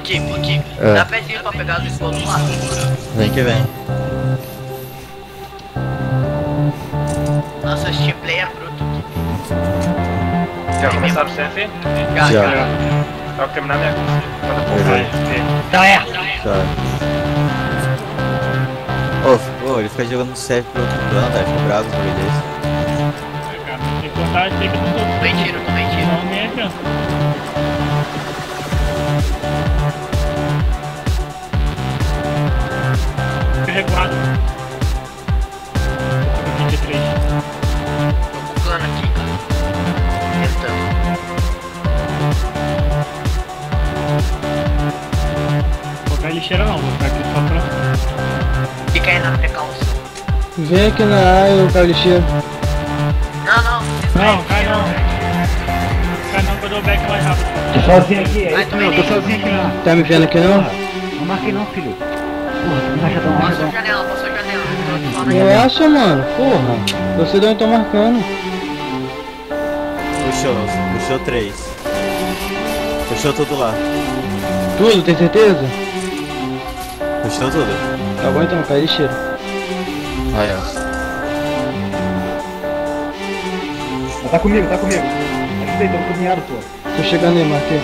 Kim, dá pezinho pra pegar os esgotos lá. Vem que vem. Nossa, esse team play é bruto aqui. Já começaram o CF? Já. Só que terminar minha coisa. Quando eu for Beleza. Então é. Tá. Ô, ele fica jogando CF pro outro plano, tá? Fica bravo no meio desse. Tem que contar, tem que não tô. Tomei tiro. Não me adianta. Fica recuado. 23. Tô com o plano aqui, cara. Tentando. Vou colocar lixeira não, vou ficar aqui só pra. Fica aí na precaução. Vem aqui na área, o lixeiro. Não. Não, cai não. Cai não que eu dou back mais rápido. Tô sozinho aqui, Vai, não, tô sozinho aqui não. Tá me vendo aqui não? Não marquei não, filho. Porra, tu me rachadão, Passou a rachadão. janela. Tô só na janela. Relaxa, mano. Porra. Você não tá marcando. Puxou 3. Puxou tudo lá. Tudo, tem certeza? Puxou tudo. Tá bom então, cai lixeiro. Aí, ó. Tá comigo. Ajudei, tô caminhado, pô. Tô chegando aí, marquei.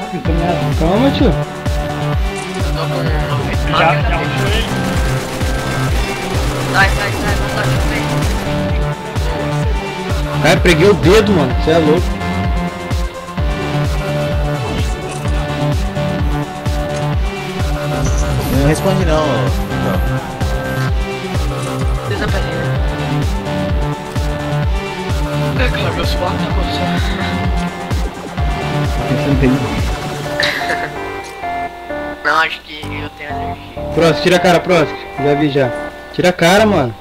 Rápido, caminhado. Calma, tio. Eu tô com... Já puxou ele. Sai, vamos lá, também. Cara, preguei o dedo, mano. Você é louco. Não responde não, ó. Desaparelho. É claro, meu suor tá coçando. Pensando bem. Não, acho que eu tenho alergia. Próximo, tira a cara, próximo. Já vi já. Tira a cara, mano.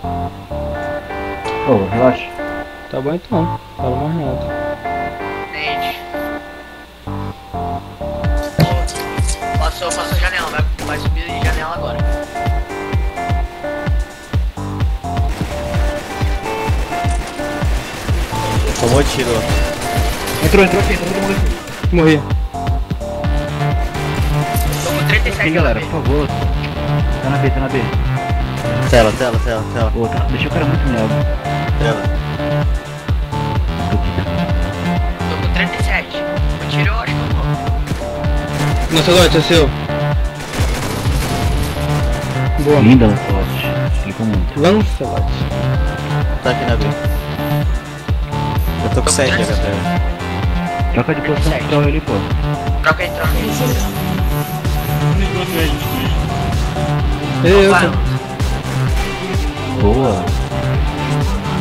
Ô, relaxa. Tá bom então. Fala mais nada. Nade. Passou a janela, vai subir de janela agora. Tomou tiro. Entrou aqui, entrou todo mundo aqui. Morri. Tô com 37 Aqui, galera, por favor. Tá na B. Tela. Ô, tá, deixa o cara muito miado. Tela. Tô com 37. O tiro eu acho que eu vou. Nossa, lote, é seu. Boa. Linda, Lancelot. Explicou muito. Lancelot. Tá aqui na B. Eu tô com 7 HP. Troca de posição pro carro ali, pô. Troca aí, troca aí. No esgoto ele. Eu Vai, tô. Boa.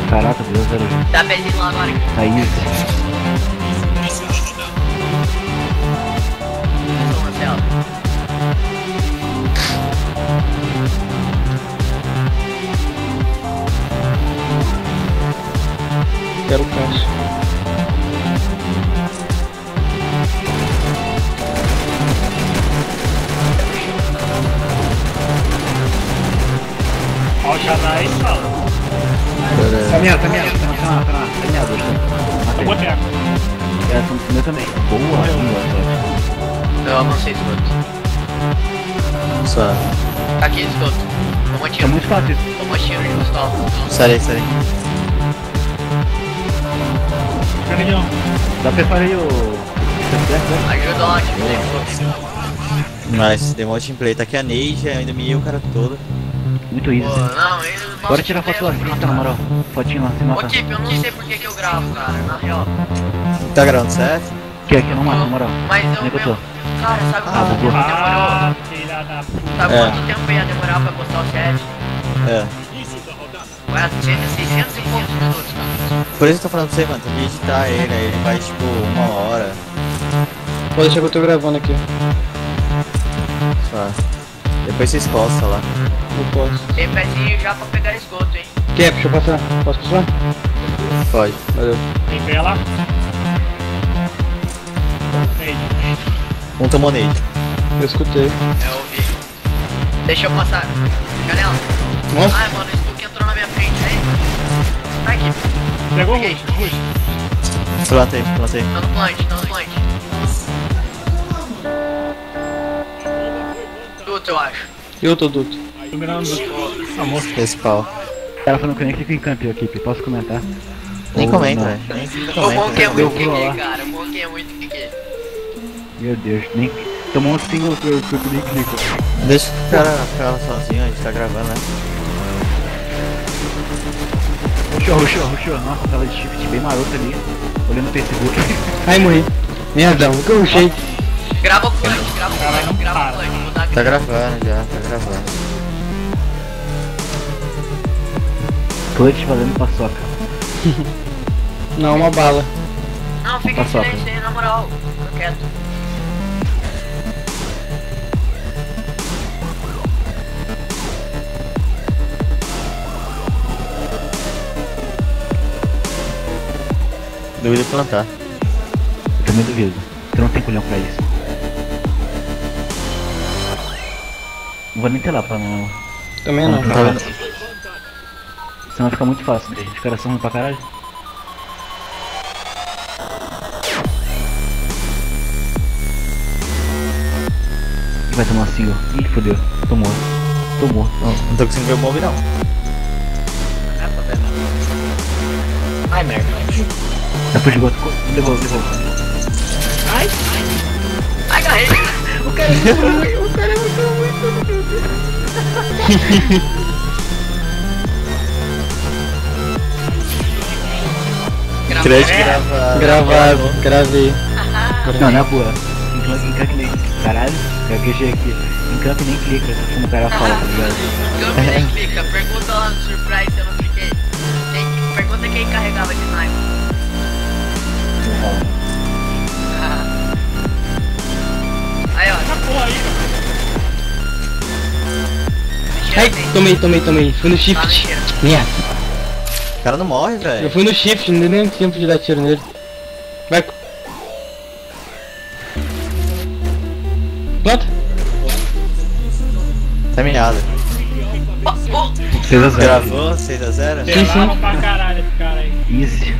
Caraca, Deus, zero. dá pezinho lá agora. Tá isso. Marcelo. Quero caixa. Ó, o Xanai fala. Caminhado. Caminhado, Eu botei a. meu também. Boa, Eu avancei esgoto. Só. Tá aqui esgoto. Tomou Tá tiro. muito fácil. Tomou tiro de pistola. Sai. Caminhão. Dá pra fazer aí o... Ajuda onde? Nice, deu um team play. Tá aqui a Neide, ainda me e o cara todo. Muito easy. Pô, não, ele... Bora tirar foto lá, na moral. Fotinho lá, se Ô, mata. Kip, eu não sei por que eu gravo, cara, na real. Tá gravando CF? Aqui, não mata, na moral. Mas Onde é que eu tô? Cara, sabe Ah, quanto bugou. tempo demorou? Ah, filha da puta. Sabe É. quanto tempo ia demorar pra postar o CF? É. Ué, 600 e poucos minutos, cara. Por isso que eu tô falando pra você, mano. Tem que editar ele, aí ele vai tipo 1 hora. Pode deixar que eu tô gravando aqui. Só. Depois vocês postam lá. Eu posso. Tem pezinho já pra pegar esgoto, hein? Quer? Deixa eu passar. Posso passar? Pode. Valeu. Tem pé lá? Ei, Um tomou nade. Eu escutei. Eu ouvi. Deixa eu passar. Janela. Nossa. Ai, mano, esse Duque entrou na minha frente, hein? Vai aqui. pegou o Peguei. rush. Plantei. Tô no plant. duto, eu acho. Eu tô duto. Tô mirando amor. Esse pau. Ela falando que eu nem clico em campo aqui, posso comentar? Nem Ou comenta, não? velho. Nem O comenta. Monk é velho. muito Eu vou lá. QQ, cara. O Monk é muito QQ. Meu Deus, nem. Tomou um single que eu nem clico. Deixa o cara ficar lá sozinho, a gente tá gravando, né? Rushou. Nossa, tela de shift bem marota ali. Olhando no Facebook. Ai, morri. Merdão, o que eu rushei? Grava o clutch, grava o clutch, grava o clutch. Vou dar aqui. Tá gravando já, tá gravando. Clutch valendo paçoca. Não, uma bala. Não, fica em Paçoca. silêncio aí, na moral. Tô quieto. Duvido plantar. Eu também duvido. Tu não tem culhão pra isso. Não vou nem ter lá pra não. Também não. Tá vendo? Senão fica muito fácil, né? Os caras são ruins pra caralho. E vai tomar um single. Ih, fodeu. Tô morto. Não tô conseguindo ver o mob não. Ai, merda. Depois de gol. Levou. Ai, agarrei. Crédito gravado. Gravado, gravei. Não, na boa. Em campo nem. Caralho, gaguejei aqui. Em campo nem clica, como o cara fala, tá ligado? Campo nem clica. Pergunta lá no Surprise se eu não cliquei. Pergunta quem carregava de sniper. Aí, ó. Essa porra aí, Ai, tomei. Fui no Tá shift. mentira. Merda. O cara não morre, Eu velho. fui no shift, não deu nem tempo de dar tiro nele. Vai. Planta. Tá miado. 6x0. Gravou 6x0? Sim, sim. pelava pra caralho esse cara aí. Easy.